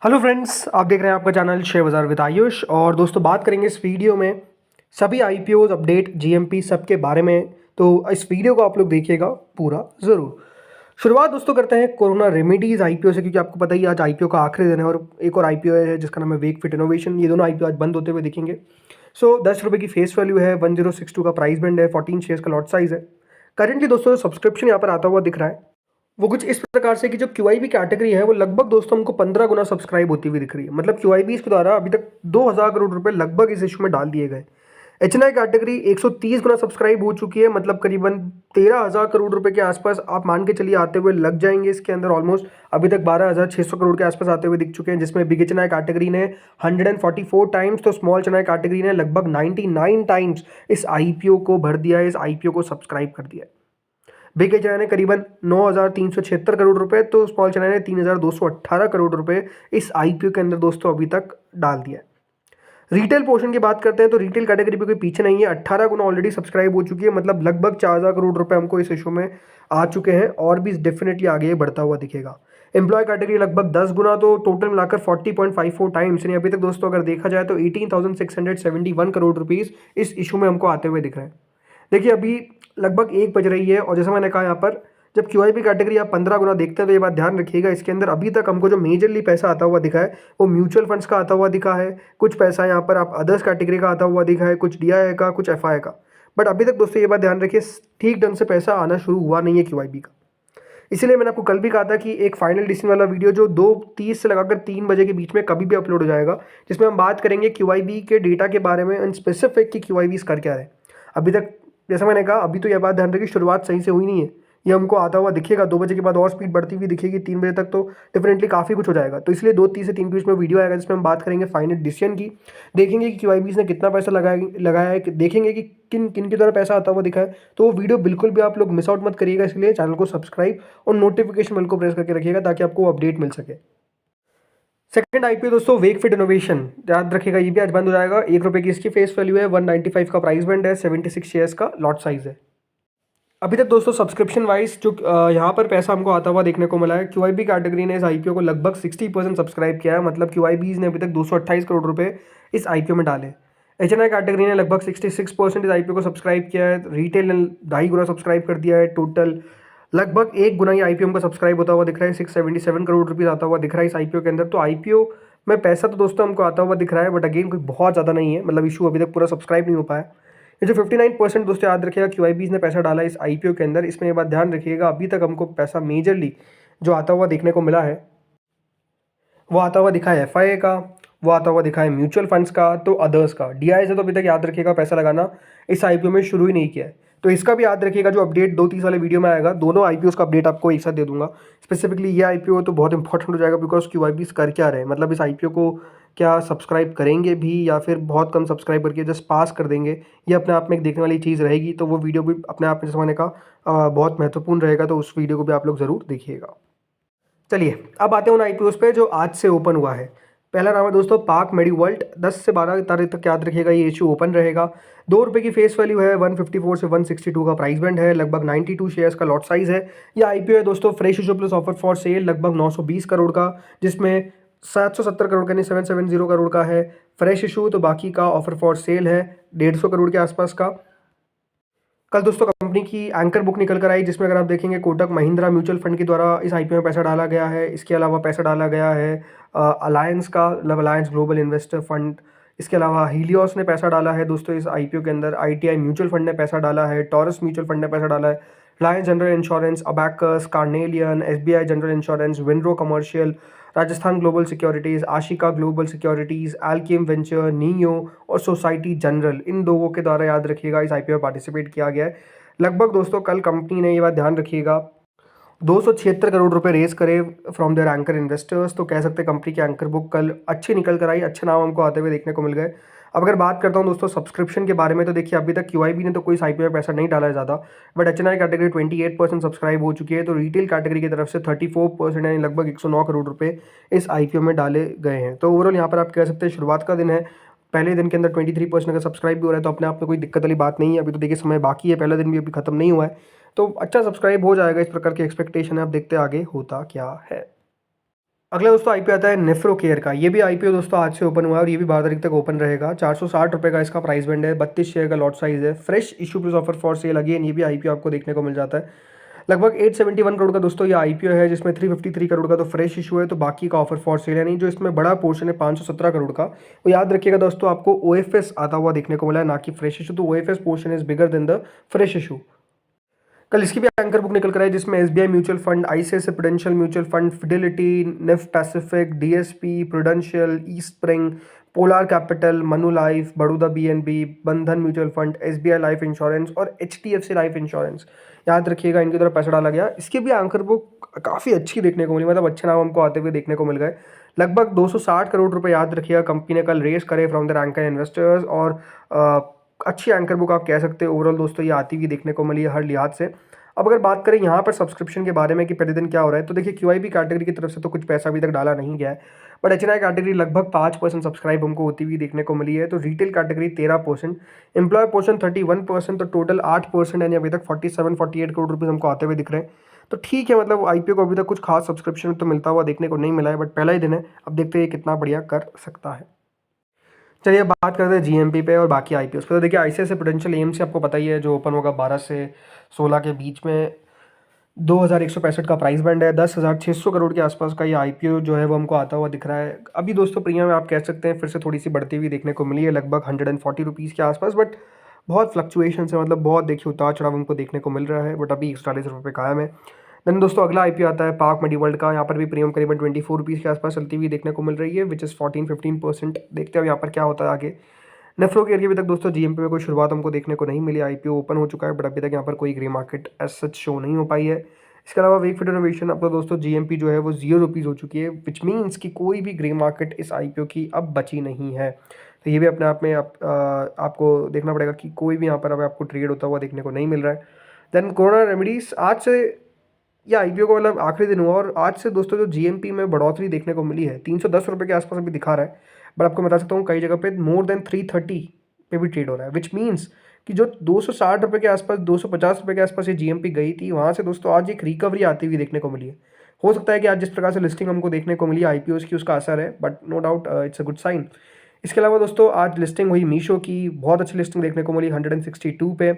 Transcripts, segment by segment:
Hello friends, आप देख रहे हैं आपका चैनल शेयर बाज़ार विद आयुष। और दोस्तों बात करेंगे इस वीडियो में सभी आईपीओज अपडेट जीएमपी सब के बारे में। तो इस वीडियो को आप लोग देखिएगा पूरा ज़रूर। शुरुआत दोस्तों करते हैं कोरोना रेमेडीज़ आईपीओ से, क्योंकि आपको पता ही आज आईपीओ का आखिरी दिन है और एक और आईपीओ है जिसका नाम है वेक फिट इनोवेशन। ये दोनों आईपीओ आज बंद होते हुए दिखेंगे। सो 10 रुपये की फेस वैल्यू है, 1062 का प्राइस बैंड है, 14 शेयर्स का लॉट साइज है। करेंटली दोस्तों सब्सक्रिप्शन यहाँ पर आता हुआ दिख रहा है वो कुछ इस प्रकार से कि जो क्यूआईबी कैटेगरी है वो लगभग दोस्तों हमको 15 गुना सब्सक्राइब होती हुई दिख रही है। मतलब क्यूआईबी के द्वारा अभी तक 2000 करोड़ रुपए लगभग इस इशू में डाल दिए गए। एचएनआई कैटेगरी 130 गुना सब्सक्राइब हो चुकी है, मतलब करीबन 13,000 करोड़ रुपए के आसपास आप मान के चलिए आते हुए लग जाएंगे इसके अंदर। ऑलमोस्ट अभी तक 12,600 करोड़ के आसपास आते हुए दिख चुके हैं, जिसमें बिग एचएनआई कैटेगरी ने 144 टाइम्स तो स्मॉल एचएनआई कैटेगरी ने लगभग 99 टाइम्स इस आईपीओ को भर दिया है, इस आईपीओ को सब्सक्राइब कर दिया है। बिग एचएनआई ने करीबन 9,376 करोड़ रुपए तो स्मॉल एचएनआई ने 3,218 करोड़ रुपए इस आईपीओ के अंदर दोस्तों अभी तक डाल दिया है। रिटेल पोर्शन की बात करते हैं तो रिटेल कैटेगरी पे कोई पीछे नहीं है, 18 गुना ऑलरेडी सब्सक्राइब हो चुकी है, मतलब लगभग 4,000 करोड़ रुपए हमको इस इशू में आ चुके हैं और भी डेफिनेटली आगे बढ़ता हुआ दिखेगा। एम्प्लॉय कैटेगरी लगभग 10 गुना तो टोटल मिलाकर 40.54 टाइम्स, यानी अभी तक दोस्तों अगर देखा जाए तो 18,671 करोड़ रुपीस इस इशू में हमको आते हुए दिख रहे हैं। देखिए अभी लगभग 1 बज रही है और जैसा मैंने कहा यहाँ पर जब क्यूआईबी कैटेगरी आप 15 गुना देखते हैं तो ये बात ध्यान रखिएगा, इसके अंदर अभी तक हमको जो मेजरली पैसा आता हुआ दिखा है वो म्यूचुअल फंड्स का आता हुआ दिखा है, कुछ पैसा यहाँ पर आप अदर्स कैटेगरी का आता हुआ दिखा है, कुछ डीआईआई का, कुछ एफआई का। बट अभी तक दोस्तों ये बात ध्यान रखिए ठीक ढंग से पैसा आना शुरू हुआ नहीं है क्यूआईबी का। इसीलिए मैंने आपको कल भी कहा था कि एक फाइनल डिसीजन वाला वीडियो जो 2:30 से लगाकर 3 बजे के बीच में कभी भी अपलोड हो जाएगा, जिसमें हम बात करेंगे क्यूआईबी के डेटा के बारे में एंड स्पेसिफिक कि क्यूआईबी कर क्या रहे। अभी तक जैसा मैंने कहा अभी तो यह बात ध्यान रखिए शुरुआत सही से हुई नहीं है, ये हमको आता हुआ दिखेगा। 2 बजे के बाद और स्पीड बढ़ती हुई दिखेगी, 3 बजे तक तो डेफिनेटली काफ़ी कुछ हो जाएगा। तो इसलिए 2:30 से 3 के बीच में वीडियो आएगा जिसमें हम बात करेंगे फाइनल डिसीजन की, देखेंगे कि क्यूआईबीज ने कितना पैसा लगाया है, देखेंगे कि किन किन के द्वारा पैसा आता हुआ दिखा है। तो वो वीडियो बिल्कुल भी आप लोग मिस आउट मत करिएगा, इसलिए चैनल को सब्सक्राइब और नोटिफिकेशन बेल को प्रेस करके रखिएगा ताकि आपको अपडेट मिल सके। सेकंड आईपीओ दोस्तों वेक फिट इनोवेशन, याद रखिएगा ये भी आज बंद हो जाएगा। 1 रुपये की इसकी फेस वैल्यू है, 195 का प्राइस बैंड है, 76 शेयर्स का लॉट साइज है। अभी तक दोस्तों सब्सक्रिप्शन वाइज जो यहाँ पर पैसा हमको आता हुआ देखने को मिला है, क्यूआईबी कैटेगरी ने इस आईपीओ को लगभग 60% सब्सक्राइब किया है, मतलब क्यूआईबीज ने अभी तक 228 करोड़ रुपए इस आईपीओ में डाले। एचएनआई कैटेगरी ने लगभग 66% इस आईपीओ को सब्सक्राइब किया है, रिटेल ने 2.5 गुना सब्सक्राइब कर दिया है, टोटल लगभग 1 गुना ही आईपीओ का सब्सक्राइब होता हुआ दिख रहा है। 677 करोड़ रुपीज़ आता हुआ दिख रहा है इस आईपीओ के अंदर। तो आईपीओ में पैसा तो दोस्तों हमको आता हुआ दिख रहा है, बट अगेन कोई बहुत ज़्यादा नहीं है, मतलब इशू अभी तक पूरा सब्सक्राइब नहीं हो पाया। ये जो 59% दोस्तों याद रखिएगा क्यूआईबीज ने पैसा डाला इस आईपीओ के अंदर, इसमें ये बात ध्यान रखिएगा अभी तक हमको पैसा मेजरली जो आता हुआ देखने को मिला है वो आता हुआ दिखा है एफआईए का, वो आता हुआ दिखा है म्यूचुअल फंड्स का, तो अदर्स का। डीआई से तो अभी तक याद रखिएगा पैसा लगाना इस आईपीओ में शुरू ही नहीं किया है। तो इसका भी याद रखिएगा जो अपडेट 2:30 वाले वीडियो में आएगा, दोनों आईपीओ का अपडेट आपको एक साथ दे दूंगा। स्पेसिफिकली ये आईपीओ तो बहुत इंपॉर्टेंट हो जाएगा बिकॉज क्यूआईबीज कर क्या रहे, मतलब इस आईपीओ को क्या सब्सक्राइब करेंगे भी या फिर बहुत कम सब्सक्राइब करके जस्ट पास कर देंगे, ये अपने आप में एक देखने वाली चीज़ रहेगी। तो वो वीडियो भी अपने आप में जमाने का बहुत महत्वपूर्ण रहेगा, तो उस वीडियो को भी आप लोग ज़रूर देखिएगा। चलिए अब आते हैं उन आईपीओ पे जो आज से ओपन हुआ है। पहला नाम है दोस्तों पार्क मेडीवर्ल्ड, 10 से 12 तारीख तक याद रखिएगा ये इशू ओपन रहेगा। 2 रुपये की फेस वैल्यू है, 154 से 162 का प्राइस बैंड है, लगभग 92 शेयर्स का लॉट साइज है। ये आईपीओ है दोस्तों fresh issue plus offer for sale लगभग 920 करोड़ का, जिसमें 770 करोड़ का नहीं 770 करोड़ का है फ्रेश इशू, तो बाकी का ऑफर फॉर सेल है 150 करोड़ के आसपास का। कल दोस्तों कंपनी की एंकर बुक निकल कर आई, जिसमें अगर आप देखेंगे कोटक महिंद्रा म्यूचुअल फंड के द्वारा इस आईपीओ में पैसा डाला गया है। इसके अलावा पैसा डाला गया है अलायंस का, मतलब अलायंस ग्लोबल इन्वेस्टर फंड। इसके अलावा हीलियोस ने पैसा डाला है दोस्तों इस आईपीओ के अंदर, आईटीआई म्यूचुअल फंड ने पैसा डाला है, टॉरस म्यूचुअल फंड ने पैसा डाला है, Reliance general insurance, Abacus, Carnelian, SBI general insurance, Windro commercial, Rajasthan global securities, Ashika global securities, Alkem venture, Neo और सोसाइटी जनरल, इन लोगों के द्वारा याद रखिएगा इस आईपीओ में पार्टिसिपेट किया गया है। लगभग दोस्तों कल कंपनी ने ये बात ध्यान रखिएगा 276 करोड़ रुपए रेज करे फ्रॉम देयर एंकर इन्वेस्टर्स। तो कह सकते हैं कंपनी की एंकर बुक कल अच्छी निकल कर आई, अच्छे नाम हमको आते हुए देखने को मिल गए। अब अगर बात करता हूं दोस्तों सब्सक्रिप्शन के बारे में, तो देखिए अभी तक क्यूआईबी ने तो कोई आईपीओ में पैसा नहीं डाला है ज़्यादा, बट एचएनआई कैटेगरी 28% सब्सक्राइब हो चुकी है। तो रिटेल कैटेगरी की तरफ से 34% यानी लगभग 109 करोड़ रुपए इस आईपीओ में डाले गए हैं। तो ओवरऑल यहाँ पर आप कह सकते हैं शुरुआत का दिन है, पहले दिन के अंदर 23% अगर सब्सक्राइब भी हो रहा है तो अपने आप में कोई दिक्कत वाली बात नहीं है। अभी तो देखिए समय बाकी है, पहला दिन भी अभी खत्म नहीं हुआ है, तो अच्छा सब्सक्राइब हो जाएगा, इस प्रकार की एक्सपेक्टेशन है। अब देखते हैं आगे होता क्या है। अगला दोस्तों आईपीओ आता है नेफ्रो केयर का। ये भी आईपीओ दोस्तों आज से ओपन हुआ है और ये भी 12 तारीख तक ओपन रहेगा। 460 रुपये का इसका प्राइस बैंड है, 32 शेयर का लॉट साइज है। Fresh issue plus offer for sale again, ये भी आईपीओ आपको देखने को मिल जाता है। लगभग 871 करोड़ का दोस्तों ये आईपीओ है, जिसमें 353 करोड़ का तो फ्रेश इशू है, तो बाकी का ऑफर फॉर सेल है नहीं। जो इसमें बड़ा पोर्शन है 517 करोड़ का, वो याद रखिएगा दोस्तों, आपको ओएफएस आता हुआ देखने को मिला है, ना कि फ्रेश इशू। तो OFS portion is bigger than the fresh issue. कल इसकी भी एंकर बुक निकल कर आई, जिसमें SBI mutual fund, ICICI prudential mutual fund, Fidelity, निफ्ट Pacific, DSP, Prudential, Eastspring, Polar capital, Manulife, Baroda BNP, Bandhan mutual fund, SBI life insurance और HDFC life insurance, याद रखिएगा, इनकी तरफ पैसा डाला गया। इसकी भी एंकर बुक काफ़ी अच्छी देखने को मिली, मतलब अच्छे नाम हमको आते हुए देखने को मिल गए। लगभग 260 करोड़ रुपए, याद रखिएगा, कंपनी ने कल रेस करे फ्रॉम द एंकर इन्वेस्टर्स। और अच्छी एंकर बुक आप कह सकते हैं ओवरऑल दोस्तों, ये आती हुई देखने को मिली है हर लिहाज से। अब अगर बात करें यहाँ पर सब्सक्रिप्शन के बारे में कि पहले दिन क्या हो रहा है, तो देखिए क्यूआईबी कैटेगरी की तरफ से तो कुछ पैसा अभी तक डाला नहीं गया है, बट एचएनआई कैटेगरी लगभग 5% सब्सक्राइब हमको होती हुई देखने को मिली है। तो रिटेल कैटेगरी 13%, एम्प्लॉय पोर्शन 31%, तो टोटल 8%, यानी अभी तक 47-48 करोड़ रुपये हमको आते हुए दिख रहे हैं। तो ठीक है, मतलब आईपीओ को अभी तक कुछ खास सब्सक्रिप्शन तो मिलता हुआ देखने को नहीं मिला है, बट पहला ही दिन है, अब देखते हैं कितना बढ़िया कर सकता है। चलिए बात करते हैं जीएमपी पे और बाकी आईपीओ पे। तो देखिए आईसीआईसीआई प्रूडेंशियल एएमसी आपको पता ही है, जो ओपन होगा 12 से 16 के बीच में, 2165 का प्राइस बैंड है। 10,600 करोड़ के आसपास का ये आईपीओ जो है वो हमको आता हुआ दिख रहा है। अभी दोस्तों प्रीमियम आप कह सकते हैं फिर से थोड़ी सी बढ़ती हुई देखने को मिली है, लगभग 140 रुपीज़ के आसपास, बट बहुत फ्लक्चुएशन है, मतलब बहुत देखिए उतार चढ़ाव हमको देखने को मिल रहा है, बट अभी 140 रुपये पे कायम है। देन दोस्तों अगला आईपीओ आता है पार्क मेडीवर्ल्ड का। यहाँ पर भी प्रीमियम करीबन 24 रुपीज़ के आसपास चलती हुई देखने को मिल रही है, विच इज़ 14-15%। देखते हैं यहाँ पर क्या होता है आगे। नेफ्रो केयर की अभी तक दोस्तों जीएमपी में कोई शुरुआत हमको देखने को नहीं मिली। आईपीओ ओपन हो चुका है, बट अभी तक यहाँ पर कोई grey market as such show नहीं हो पाई है। इसके अलावा वेकफिट इनोवेशन आपका दोस्तों जीएमपी जो है वो 0 रुपीज़ हो चुकी है, विच मीन्स कि कोई भी ग्रे मार्केट इस आईपीओ की अब बची नहीं है। तो ये भी अपने आप में आपको देखना पड़ेगा कि कोई भी यहाँ पर अब आपको ट्रेड होता हुआ देखने को नहीं मिल रहा है। देन कोरोना रेमेडीज, आज से या आईपीओ का मतलब आखिरी दिन हुआ, और आज से दोस्तों जो जीएमपी में बढ़ोतरी देखने को मिली है, 310 रुपये के आसपास अभी दिखा रहा है, बट आपको बता सकता हूँ कई जगह पे मोर देन 330 पे भी ट्रेड हो रहा है, विच मीन्स कि जो 260 रुपये के आसपास, 250 रुपये के आसपास ये जीएमपी गई थी, वहाँ से दोस्तों आज एक रिकवरी आती हुई देखने को मिली है। हो सकता है कि आज जिस प्रकार से लिस्टिंग हमको देखने को मिली आईपीओ की, उसका असर है, but no doubt it's a good sign. इसके अलावा दोस्तों आज लिस्टिंग हुई मीशो की, बहुत अच्छी लिस्टिंग देखने को मिली 162 पे।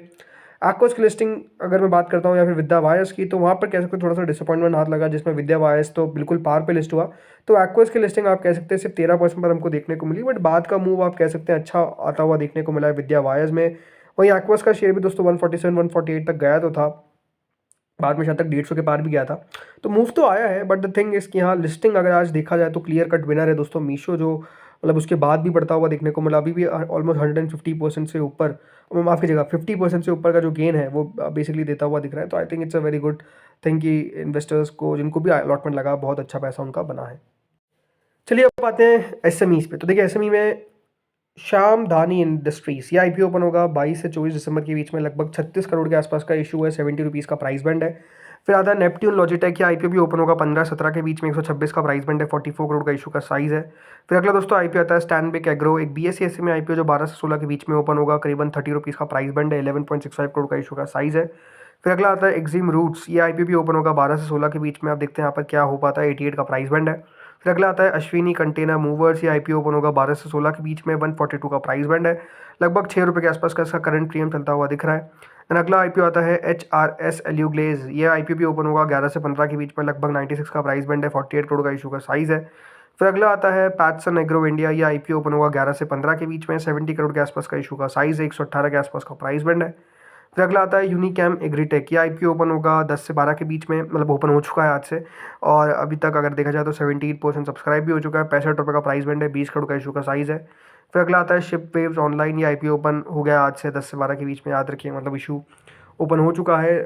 एक्वस की लिस्टिंग अगर मैं बात करता हूँ, या फिर विद्या वायर्स की, तो वहाँ पर कह सकते हैं थोड़ा सा डिसअपॉइंटमेंट हाथ लगा, जिसमें विद्या वायर्स तो बिल्कुल पार पे लिस्ट हुआ। तो एक्वस की लिस्टिंग आप कह सकते हैं सिर्फ 13% पर हमको देखने को मिली, बट बाद का मूव आप कह सकते हैं अच्छा आता हुआ देखने को मिला है विद्या वायर्स में। वहीं एक्वस का शेयर भी दोस्तों 147-148 तक गया तो था, बाद में शायद तक 150 के पार भी गया था। तो मूव तो आया है, बट द थिंग इसकी यहाँ लिस्टिंग अगर आज देखा जाए तो क्लियर कट विनर है दोस्तों मीशो, जो मतलब उसके बाद भी बढ़ता हुआ देखने को मिला। अभी भी ऑलमोस्ट 150% से ऊपर, माफ़ कीजिएगा 50% से ऊपर का जो गेन है वो बेसिकली देता हुआ दिख रहा है। तो I think it's a very good thing कि इन्वेस्टर्स को, जिनको भी अलॉटमेंट लगा, बहुत अच्छा पैसा उनका बना है। चलिए अब आते हैं एसएमईज पे। तो देखिए एसएमई में श्याम धानी इंडस्ट्रीज, ये आईपीओ ओपन होगा 22 से 24 दिसंबर के बीच में, लगभग 36 करोड़ के आसपास का इशू है, 70 रुपीज़ का प्राइस बैंड है। फिर आता है नेपट्यून लॉजिटेक, ये आईपीओ भी ओपन होगा 15-17 के बीच में, 126 का प्राइस बैंड है, 44 करोड़ का इशू का साइज है। फिर अगला दोस्तों आईपीओ आता है स्टैनबिक एग्रो, एक बीएससी में आईपीओ जो 12 से 16 के बीच में ओपन होगा, करीबन 30 रुपीज़ का प्राइस बैंड है, 11.65 करोड़ का इशू का साइज है। फिर अगला आता है एक्जिम रूट्स, ये आईपीओ भी ओपन होगा 12 से 16 के बीच में, आप देखते हैं यहाँ पर क्या हो पाता है, 88 का प्राइस बैंड है। फिर अगला आता है अश्विनी कंटेनर मूवर्स, ये आईपीओ ओपन होगा 12 से 16 के बीच में, 142 का प्राइस बैंड है, लगभग 6 रुपये के आसपास का इसका करंट प्रीमियम चलता हुआ दिख रहा है। देन अगला आईपीओ आता है HRS एल्यूग्लेज, ये आईपीओ भी ओपन होगा 11 से 15 के बीच में, लगभग 96 का प्राइस बैंड है, 48 करोड़ का इशू का साइज है। फिर अगला आता है पैटसन एग्रो इंडिया, ये आईपीओ ओपन होगा 11 से 15 के बीच में, 70 करोड़ के आसपास का इशू का साइज है, 118 के आसपास का प्राइस बैंड है। फिर अगला आता है यूनिकैम एग्रीटेक, ये आईपीओ ओपन होगा 10 से 12 के बीच में, मतलब ओपन हो चुका है आज से, और अभी तक अगर देखा जाए तो 78% सब्सक्राइब भी हो चुका है, 65 रुपये का प्राइस बैंड है, 20 करोड़ का इशू का साइज़ है। फिर अगला आता है शिप वेव्स ऑनलाइन, ये आईपीओ ओपन हो गया आज से 10 से 12 के बीच में, याद रखिए मतलब इशू ओपन हो चुका है।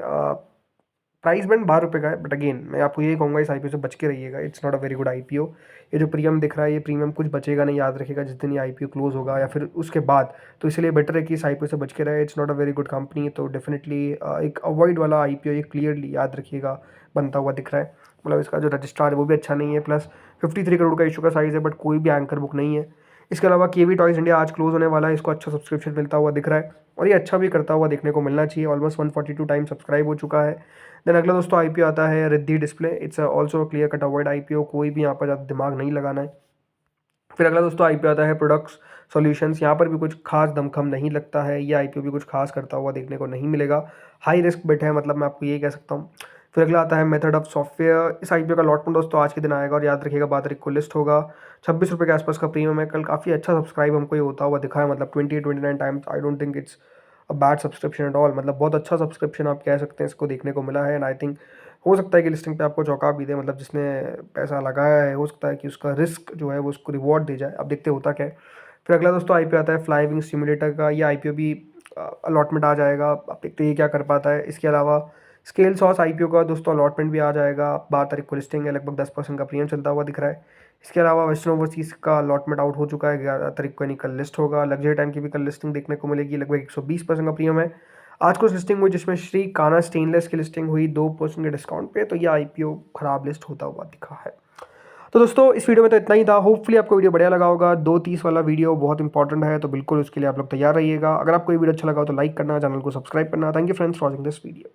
प्राइस बैंड 12 रुपये का है, बट अगेन मैं आपको यही कहूँगा इस आईपीओ से बच के रहिएगा, it's not a very good IPO. ये जो प्रीमियम दिख रहा है, ये प्रीमियम कुछ बचेगा नहीं, याद रखिएगा जिस दिन ये आईपीओ क्लोज होगा या फिर उसके बाद, तो इसलिए बेटर है कि इस आईपीओ से बच के रहे, it's not a very good company. तो डेफिनेटली एक अवॉइड वाला आईपीओ ये क्लियरली याद रखिएगा बनता हुआ दिख रहा है, मतलब इसका जो रजिस्ट्रार है वो भी अच्छा नहीं है, प्लस 53 करोड़ का इशू का साइज़ है, बट कोई भी एंकर बुक नहीं है। इसके अलावा केवी टॉयज़ इंडिया आज क्लोज होने वाला है, इसको अच्छा सब्सक्रिप्शन मिलता हुआ दिख रहा है और ये अच्छा भी करता हुआ देखने को मिलना चाहिए। ऑलमोस्ट 142 टाइम सब्सक्राइब हो चुका है। देन अगला दोस्तों आईपीओ आता है Riddhi display. It's also clear cut avoid IPO, कोई भी यहाँ पर ज़्यादा दिमाग नहीं लगाना है। फिर अगला दोस्तों आईपीओ आता है प्रोडक्ट्स सॉल्यूशंस। यहाँ पर भी कुछ खास दमखम नहीं लगता है, ये आईपीओ भी कुछ खास करता हुआ देखने को नहीं मिलेगा। हाई रिस्क बेट है, मतलब मैं आपको ये कह सकता हूँ। फिर अगला आता है मेथड ऑफ सॉफ्टवेयर। इस आईपीओ का लॉटमेंट दोस्तों आज के दिन आएगा और याद रखिएगा 12 तारीख को लिस्ट होगा। 26 रुपये के आसपास का प्रीमियम है। कल काफ़ी अच्छा सब्सक्राइब हमको ये होता हुआ दिखा है, मतलब 29 times. I don't think it's a bad subscription at all, मतलब बहुत अच्छा सब्सक्रिप्शन आप कह सकते हैं इसको देखने को मिला है। एंड आई थिंक हो सकता है कि लिस्टिंग पे आपको चौंका भी दे, मतलब जिसने पैसा लगाया है हो सकता है कि उसका रिस्क जो है वो उसको रिवॉर्ड दे जाए। अब देखते होता क्या है। फिर अगला दोस्तों आईपीओ आता है फ्लाइविंग सिमुलेटर का। ये आईपीओ भी अलॉटमेंट आ जाएगा, आप देखते हैं ये क्या कर पाता है। इसके अलावा स्केल सॉस आईपीओ का दोस्तों अलॉटमेंट भी आ जाएगा। 12 तारीख को लिस्टिंग है, लगभग 10% का प्रीमियम चलता हुआ दिख रहा है। इसके अलावा वेस्टर्न ओवरसीज़ का अलॉटमेंट आउट हो चुका है, 11 तारीख को यानी कल लिस्ट होगा। लग्जरी टाइम की भी कल लिस्टिंग देखने को मिलेगी, लगभग 120% का प्रीमियम है। आज कुछ लिस्टिंग हुई जिसमें श्री काना स्टेनलेस की लिस्टिंग हुई 2% के डिस्काउंट पे, तो ये आईपीओ खराब लिस्ट होता हुआ दिखा है। तो दोस्तों इस वीडियो में तो इतना ही था। होपफुली आपको वीडियो बढ़िया लगा होगा। 2:30 वाला वीडियो बहुत इंपॉर्टेंट है, तो बिल्कुल उसके लिए आप लोग तैयार रहिएगा। अगर आपको ये वीडियो अच्छा लगा हो तो लाइक करना, चैनल को सब्सक्राइब करना। Thank you friends for watching this video.